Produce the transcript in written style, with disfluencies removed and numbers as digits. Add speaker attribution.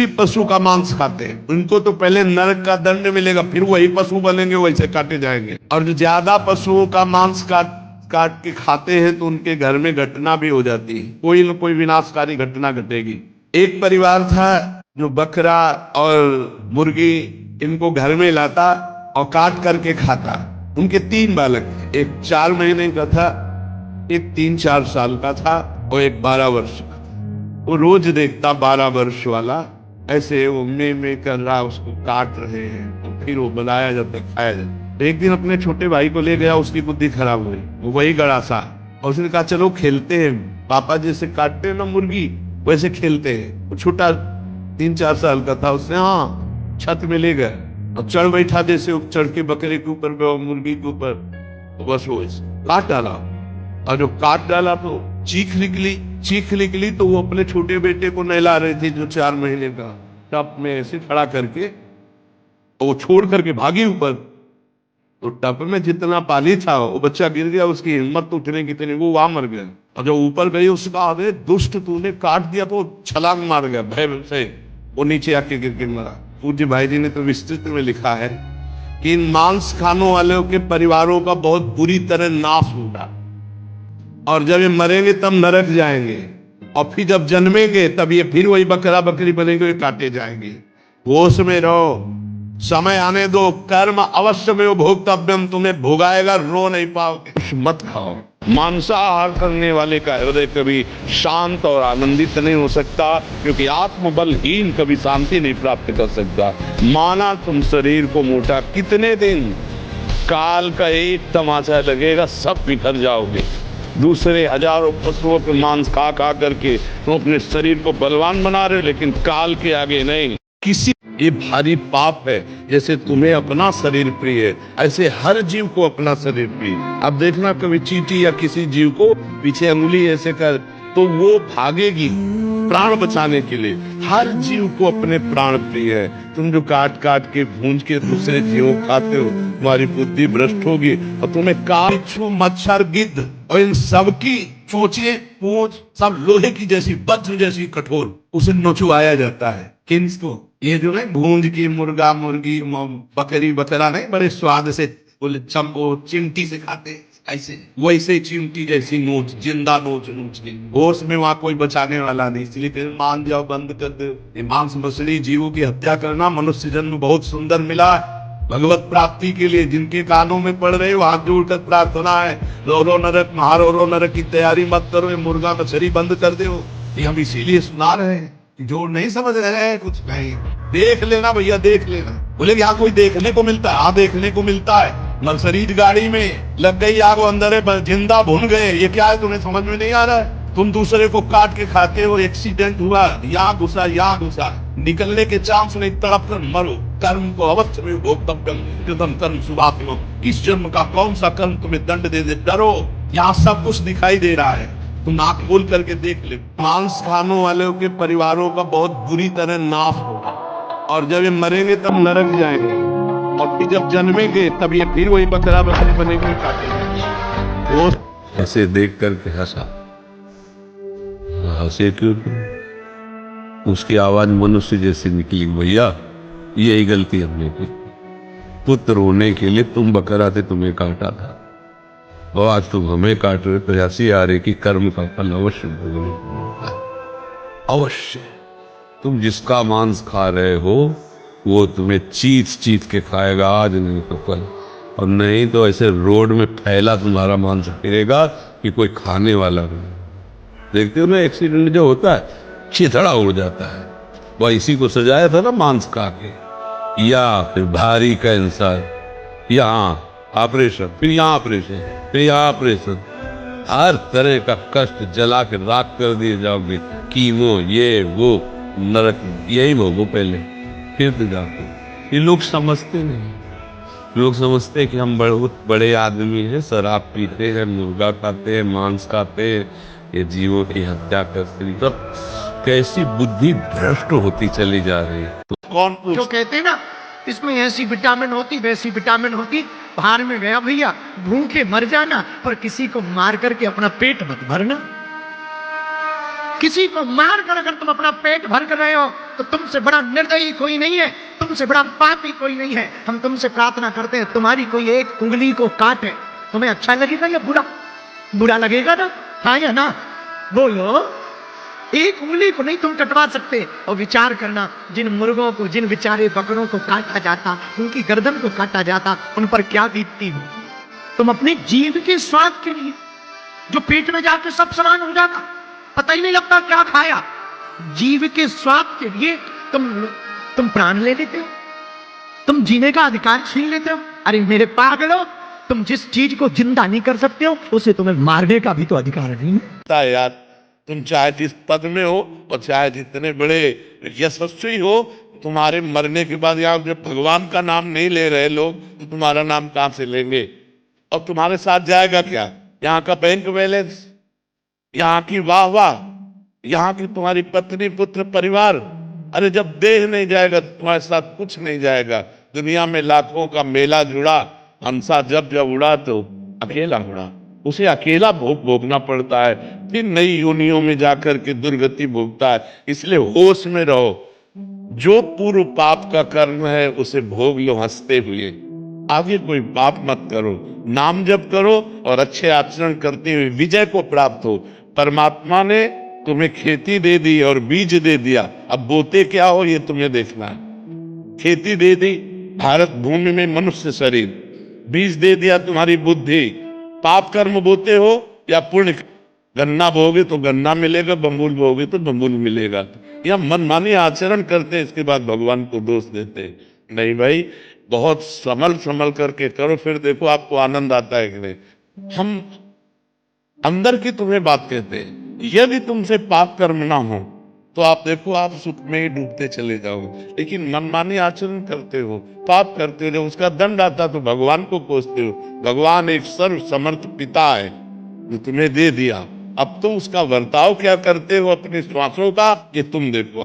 Speaker 1: भी पशु का मांस खाते हैं, उनको तो पहले नरक का दंड मिलेगा, फिर वही पशु बनेंगे, वैसे काटे जाएंगे। और जो ज्यादा पशुओं का मांस काट काट के खाते हैं तो उनके घर में घटना भी हो जाती है, कोई न कोई विनाशकारी घटना घटेगी। एक परिवार था जो बकरा और मुर्गी इनको घर में लाता और काट करके खाता। उनके 3 बालक थे, एक 4 महीने का था, एक 3-4 साल का था और एक 12 वर्ष का। वो रोज देखता 12 वर्ष वाला ऐसे वो में कर रहा, उसको काट रहे हैं, तो फिर वो बनाया जाता खाया जाता। एक दिन अपने छोटे भाई को ले गया, उसकी बुद्धि खराब हुई, वो वही गड़ा सा, और उसने कहा चलो खेलते हैं, पापा जैसे काटते हैं ना मुर्गी वैसे खेलते हैं। वो छोटा 3-4 साल का था, उसने हाँ छत में ले गया और चढ़ बैठा, जैसे वो चढ़ के बकरे के ऊपर मुर्गी के ऊपर, बस वो काट डाला। और जो काट डाला तो चीख निकली तो वो अपने छोटे बेटे को नहला रही थी जो 4 महीने का, टप में ऐसे खड़ा करके वो छोड़ करके भागी ऊपर। तो टप में जितना पानी था वो बच्चा गिर गया, उसकी हिम्मत उठने की थी, वो वहां मर गया। और जब ऊपर गई उसका अरे दुष्ट तूने काट दिया, तो छलांग मार गया भय से, वो नीचे आके गिर के मरा। पूज्य भाई जी ने तो विस्तृत में लिखा है कि इन मांस खानों वालों के परिवारों का बहुत बुरी तरह नाश होगा, और जब ये मरेंगे तब नरक जाएंगे, और फिर जब जन्मेंगे तब ये फिर वही बकरा बकरी बनेंगे, काटे जाएंगे। होश में रहो, समय आने दो, कर्म अवश्य में भोक्तव्यम, तुम्हें भोगाएगा, रो नहीं पाओगे। मत खाओ। मांसाहार करने वाले का हृदय कभी शांत और आनंदित नहीं हो सकता, क्योंकि आत्मबलहीन कभी शांति नहीं प्राप्त कर सकता। माना तुम शरीर को मोटा, कितने दिन काल का एक तमाचा लगेगा, सब बिखर जाओगे। दूसरे हजारों पशुओं के मांस खा खा करके तुम अपने शरीर को बलवान बना रहे हो, लेकिन काल के आगे नहीं। किसी ये भारी पाप है, जैसे तुम्हें अपना शरीर प्रिय है, ऐसे हर जीव को अपना शरीर प्रिय। अब देखना कभी चींटी या किसी जीव को पीछे अंगुली ऐसे कर, तो वो भागेगी प्राण बचाने के लिए। हर जीव को अपने प्राण प्रिय है। तुम जो काट काट के भूंज के दूसरे जीवों खाते हो, तुम्हारी बुद्धि भ्रष्ट होगी, और तुम्हें काछू मच्छर गिद्ध और इन सबकी चोंचे पूंछ सब लोहे की जैसी वज्र जैसी कठोर, उसे नोचवाया जाता है। किसको? ये जो है भूंज की मुर्गा मुर्गी बकरी बकरा नहीं, बड़े स्वाद से बोले चंपो चिमटी से खाते, ऐसे वैसे चिमटी जैसी नोच, जिंदा नोच के होश में वहां कोई बचाने वाला नहीं, इसलिए फिर मान जाओ, बंद कर दो। मांस मछली जीवों की हत्या करना मनुष्य जन्म बहुत सुंदर मिला है भगवत प्राप्ति के लिए। जिनके कानों में पड़ रहे हो हाथ जोड़कर प्रार्थना है, रो रो नरक महारो रो नरक की तैयारी मत करो, ये मुर्गा मछली बंद कर दो। ये हम इसीलिए सुना रहे हैं, जो नहीं समझ रहे हैं कुछ नहीं। देख लेना भैया, देख लेना। बोले यहाँ कोई देखने को मिलता है? हाँ देखने को मिलता है। मर्सिडीज गाड़ी में लग गई आग, अंदर है जिंदा भुन गए, ये क्या है तुम्हें समझ में नहीं आ रहा है? तुम दूसरे को काट के खाते हो, एक्सीडेंट हुआ, यहाँ घुसा, निकलने के चांस नहीं, तड़प कर मरो। कर्म को अवश्य में भोक्तव्यम कर्म शुभात्म, किस जन्म का कौन सा कर्म तुम्हें दंड दे दे, डरो। यहाँ सब कुछ दिखाई दे रहा है, तुम आंख खोल करके देख ले। मांस खानों वालों के परिवारों का बहुत बुरी तरह नाश होगा, और जब ये मरेंगे तब नरक जाएंगे, और फिर जब जन्मेंगे तब ये फिर वही बकरा बकरी बनेंगे, काटेंगे। वो
Speaker 2: ऐसे देख करके हंसा। हंसे क्यों? उसकी आवाज मनुष्य जैसी निकली, भैया यही गलती हमने की, पुत्र होने के लिए तुम बकरा थे, तुम्हें काटा था, और आज तुम हमें काट रहे, तो ऐसी आ रही कि कर्म का फल अवश्य भोगना, अवश्य। तुम जिसका मांस खा रहे हो वो तुम्हें चीत चीत के खाएगा, आज नहीं तो कल, और नहीं तो ऐसे रोड में फैला तुम्हारा मांस फिरेगा कि कोई खाने वाला नहीं। देखते हो ना एक्सीडेंट जो होता है, छिथड़ा उड़ जाता है, वह इसी को सजाया था ना मांस खा के। या फिर भारी कैंसर, यहाँ ऑपरेशन, फिर यहाँ ऑपरेशन, फिर यहाँ ऑपरेशन, हर तरह का कष्ट जला के राख कर दिए जाओगे। कीमो ये वो, नरक यही भोगो पहले, फिर तो जाओगे। ये लोग समझते नहीं। लोग समझते हैं कि हम बहुत बड़े आदमी हैं, शराब पीते हैं, मुर्गा खाते हैं, मांस खाते हैं, ये जीवों की हत्या करते हैं। तब कैसी बुद्धि भ्रष्ट होती चली जा रही है। तो
Speaker 1: कौन
Speaker 3: जो कहते हैं ना, इसमें ऐसी विटामिन होती वैसी विटामिन होती, बाहर में गया भैया, भूखे मर जाना, पर किसी को मार करके अपना पेट मत भरना। किसी को मार कर अगर तुम अपना पेट भर कर रहे हो तो तुमसे बड़ा निर्दयी कोई नहीं है, तुमसे बड़ा पापी कोई नहीं है। हम तुमसे प्रार्थना करते हैं तुम्हारी कोई एक उंगली को काटे, तुम्हें अच्छा लगेगा या बुरा? बुरा लगेगा ना? हाँ या ना? बोलो। एक उंगली को नहीं तुम कटवा सकते। और विचार करना, जिन मुर्गों को, जिन बेचारे बकरों को काटा जाता, उनकी गर्दन को काटा जाता, उन पर क्या बीतती हो। तुम अपने जीव के स्वाद के लिए, जो पेट में जाके सब समान हो जाता, पता ही नहीं लगता क्या खाया, जीव के स्वाद के लिए तुम प्राण ले लेते हो, तुम जीने का अधिकार छीन लेते हो। अरे मेरे पागलो, तुम जिस चीज को जिंदा नहीं कर सकते हो उसे तुम्हें मारने का भी तो अधिकार नहीं है।
Speaker 1: यार, तुम चाहे जिस पद में हो और चाहे जितने बड़े यशस्वी हो, तुम्हारे मरने के बाद यहाँ जब भगवान का नाम नहीं ले रहे लोग, तो तुम्हारा नाम कहां से लेंगे? और तुम्हारे साथ जाएगा क्या? यहाँ का बैंक बैलेंस, यहाँ की वाह वाह, यहाँ की तुम्हारी पत्नी, पुत्र, परिवार। अरे जब देह नहीं जाएगा तुम्हारे साथ कुछ नहीं जाएगा। दुनिया में लाखों का मेला जुड़ा, हंसा जब जब उड़ा तो अकेला उड़ा, उसे अकेला भोगना पड़ता है, फिर नई योनियों में जाकर के दुर्गति भोगता है। इसलिए होश में रहो, जो पूर्व पाप का कर्म है उसे भोग लो हंसते हुए। आगे कोई पाप मत करो, नाम जप करो और अच्छे आचरण करते हुए विजय को प्राप्त हो। परमात्मा ने तुम्हें खेती दे दी और बीज दे दिया, अब बोते क्या हो ये तुम्हें देखना है। खेती दे दी, भारत भूमि में मनुष्य शरीर, बीज दे दिया तुम्हारी बुद्धि। पाप कर्म बोते हो या पुण्य, गन्ना बोगे तो गन्ना मिलेगा, बंबूल बोगे तो बंबूल मिलेगा। या मनमानी आचरण करते इसके बाद भगवान को दोष देते। नहीं भाई, बहुत संभल करके करो, फिर देखो आपको आनंद आता है कि नहीं। हम अंदर की तुम्हें बात कहते हैं, यदि तुमसे पाप कर्म ना हो तो आप देखो आप सुख में ही डूबते चले जाओगे। लेकिन मनमानी आचरण करते हो, पाप करते हो, जब उसका दंड आता तो भगवान को कोसते हो। भगवान एक सर्व समर्थ पिता है जो तुम्हें दे दिया, अब तो उसका बर्ताव क्या करते हो अपने श्वासों का, ये तुम देखो।